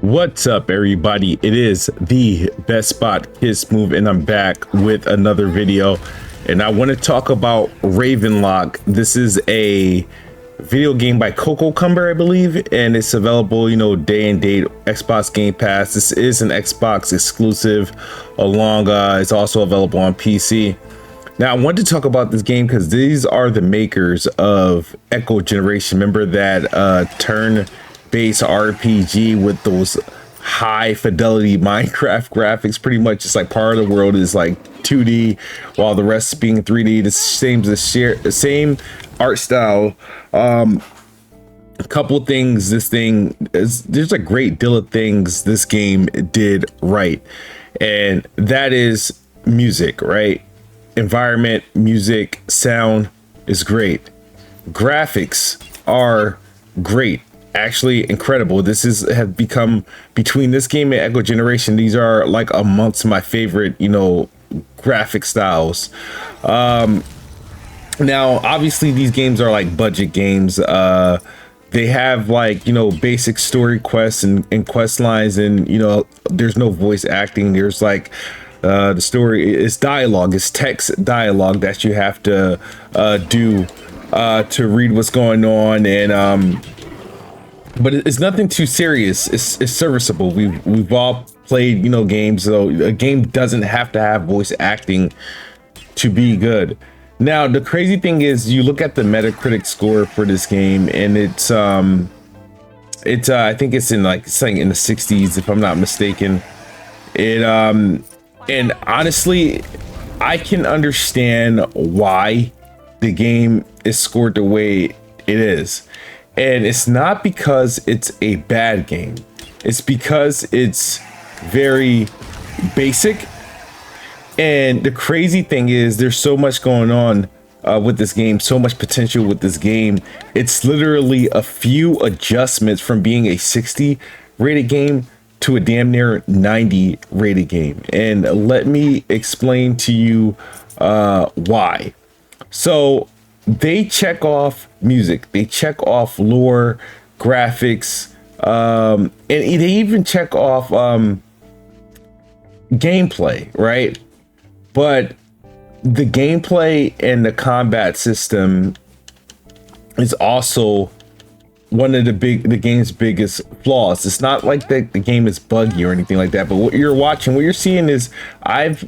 What's up, everybody? It is the Best Spot Kiss Move, and I'm back with another video. And I want to talk about Ravenlok. This is a video game by Cococucumber, I believe, and it's available, day and date, Xbox Game Pass. This is an Xbox exclusive, it's also available on PC. Now, I wanted to talk about this game because these are the makers of Echo Generation. Remember that turn-based RPG with those high fidelity Minecraft graphics? Pretty much it's like part of the world is like 2D while the rest is being 3D. The same art style. A couple things there's a great deal of things this game did right, and that is music, right? Environment, music, sound is great. Graphics are great, actually incredible. Have become, between this game and Echo Generation, these are like amongst my favorite graphic styles. Now obviously these games are like budget games. They have like basic story quests and quest lines, and there's no voice acting. There's like the story is dialogue, it's text dialogue that you have to do to read what's going on, and but it's nothing too serious. It's serviceable. We've all played games, so a game doesn't have to have voice acting to be good. Now the crazy thing is, you look at the Metacritic score for this game, and it's I think it's in like something in the 60s if I'm not mistaken. And honestly, I can understand why the game is scored the way it is. And it's not because it's a bad game. It's because it's very basic. And the crazy thing is, there's so much going on with this game, so much potential with this game. It's literally a few adjustments from being a 60 rated game to a damn near 90 rated game. And let me explain to you why. So they check off music, they check off lore, graphics, and they even check off gameplay, right? But the gameplay and the combat system is also one of the game's biggest flaws. It's not like the game is buggy or anything like that, but what you're seeing is, I've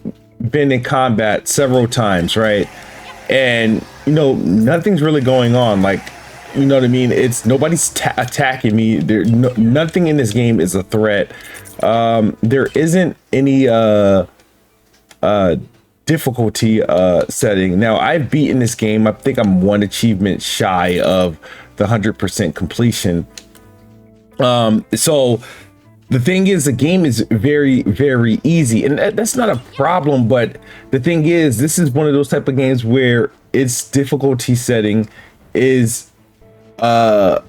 been in combat several times, right? And nothing's really going on, like, what I mean? It's nobody's attacking me. Nothing in this game is a threat. There isn't any difficulty setting. Now, I've beaten this game. I think I'm one achievement shy of the 100% completion. So the thing is, the game is very, very easy, and that's not a problem. But the thing is, this is one of those type of games where its difficulty setting is pretty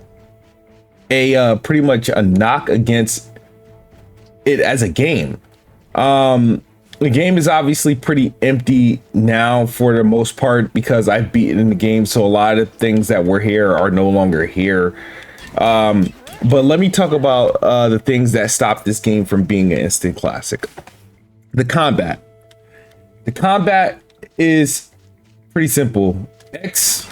much a knock against it as a game. The game is obviously pretty empty now for the most part, because I've beaten the game, so a lot of things that were here are no longer here. But let me talk about the things that stopped this game from being an instant classic. The combat. The combat is pretty simple. X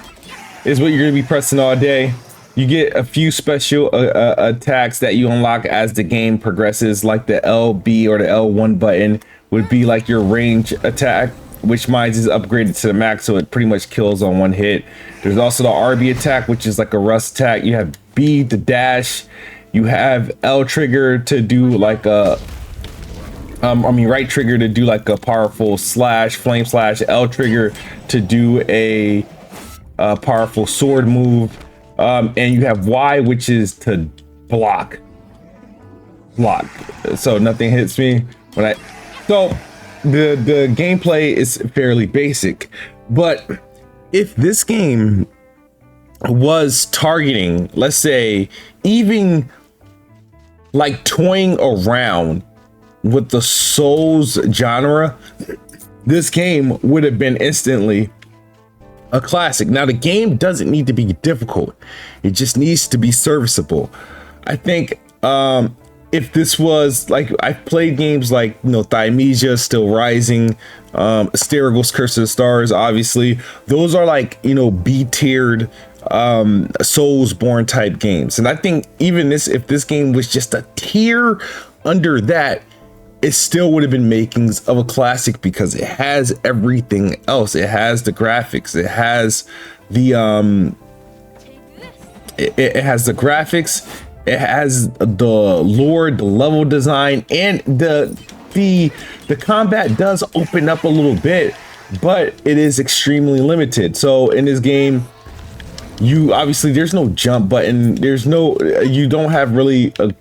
is what you're going to be pressing all day. You get a few special attacks that you unlock as the game progresses, like the LB or the L1 button would be like your range attack, which mine is upgraded to the max, so it pretty much kills on one hit. There's also the RB attack, which is like a rust attack. You have B to dash. You have L trigger to do like a right trigger to do like a powerful slash, flame slash. L trigger to do a powerful sword move. And you have Y, which is to block. So nothing hits me when I. So the gameplay is fairly basic, but if this game was targeting, let's say, even like toying around with the Souls genre, this game would have been instantly a classic. Now, the game doesn't need to be difficult. It just needs to be serviceable. I think if this was like, I've played games like, you know, Thymesia, Still Rising, Asterigos, Curse of the Stars, obviously. Those are like, you know, B-tiered Soulsborne type games. And I think even this, if this game was just a tier under that, it still would have been makings of a classic, because it has everything else. It has the graphics, it has the it has the graphics, it has the lore, the level design, and the combat does open up a little bit, but it is extremely limited. So in this game, you obviously, there's no jump button, there's no, you don't have really a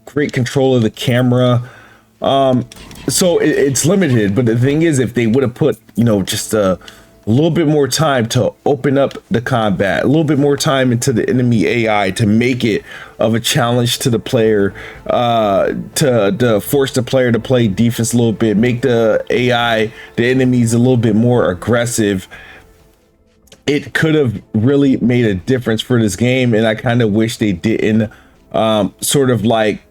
great control of the camera. So it's limited. But the thing is, if they would have put, you know, just a little bit more time to open up the combat, a little bit more time into the enemy AI to make it of a challenge to the player, to force the player to play defense a little bit, make the AI, the enemies, a little bit more aggressive, it could have really made a difference for this game. And I kind of wish they didn't sort of like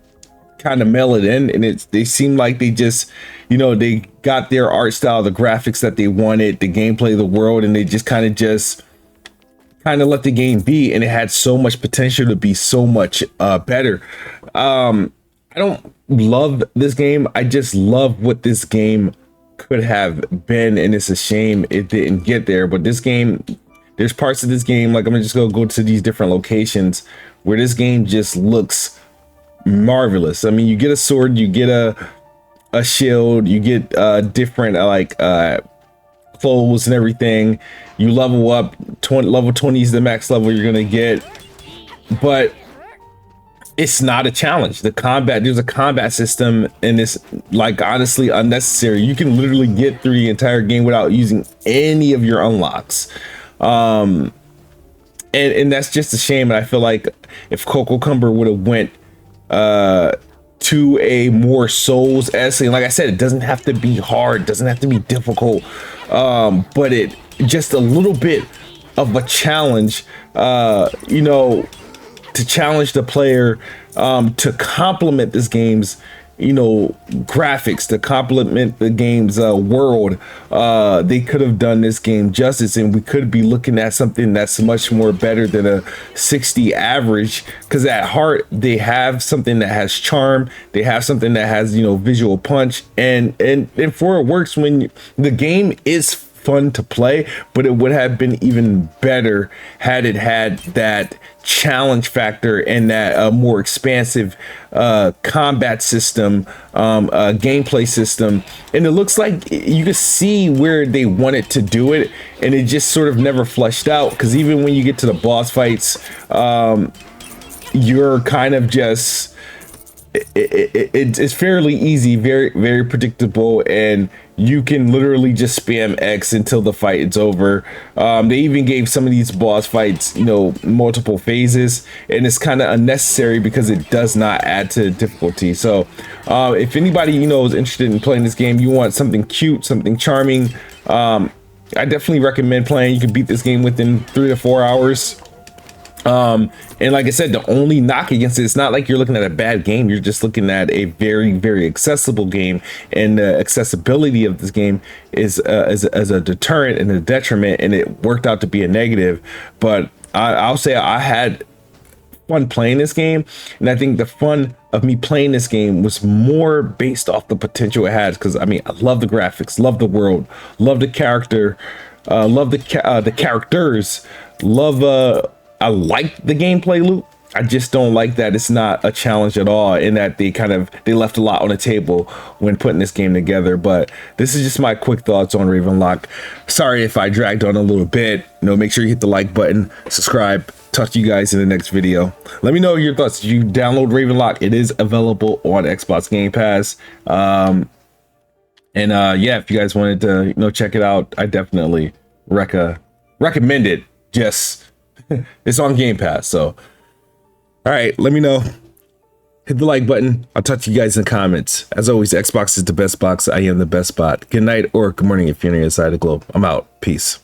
kind of mail it in, and they seem like they just, you know, they got their art style, the graphics that they wanted, the gameplay of the world, and they just kind of let the game be. And it had so much potential to be so much better. I don't love this game, I just love what this game could have been, and it's a shame it didn't get there. But this game, there's parts of this game, like I'm just gonna go to these different locations where this game just looks marvelous. I mean, you get a sword, you get a shield, you get different like clothes and everything. You level up, level 20 is the max level you're gonna get, but it's not a challenge. The combat, there's a combat system, and it's like honestly unnecessary. You can literally get through the entire game without using any of your unlocks. And that's just a shame. And I feel like if Cococucumber would have went to a more Souls-esque, and like I said, it doesn't have to be hard, doesn't have to be difficult, but it just a little bit of a challenge, you know, to challenge the player, to complement this game's, you know, graphics, to complement the game's world. They could have done this game justice, and we could be looking at something that's much more better than a 60 average, because at heart they have something that has charm, they have something that has, you know, visual punch, and for it works when the game is fun to play, but it would have been even better had it had that challenge factor and that more expansive combat system, gameplay system. And it looks like you can see where they wanted to do it, and it just sort of never fleshed out, because even when you get to the boss fights, you're kind of just, it's fairly easy, very, very predictable, and you can literally just spam X until the fight is over. They even gave some of these boss fights, you know, multiple phases, and it's kind of unnecessary because it does not add to difficulty. So if anybody, you know, is interested in playing this game, you want something cute, something charming, I definitely recommend playing. You can beat this game within 3 to 4 hours. And like I said, the only knock against it, it's not like you're looking at a bad game, you're just looking at a very, very accessible game, and the accessibility of this game is as a deterrent and a detriment, and it worked out to be a negative. But I'll say I had fun playing this game, and I think the fun of me playing this game was more based off the potential it has, because I mean, I love the graphics, love the world, love the character, love the characters, love I like the gameplay loop. I just don't like that it's not a challenge at all, and that they left a lot on the table when putting this game together. But this is just my quick thoughts on Ravenlok. Sorry if I dragged on a little bit. You know, make sure you hit the like button, subscribe. Talk to you guys in the next video. Let me know your thoughts. Did you download Ravenlok? It is available on Xbox Game Pass. Yeah, if you guys wanted to, you know, check it out, I definitely recommend it. Just it's on Game Pass. So all right, let me know, hit the like button. I'll talk to you guys in the comments. As always, Xbox is the best box. I am the best bot. Good night or good morning if you're on the other side of the globe. I'm out. Peace.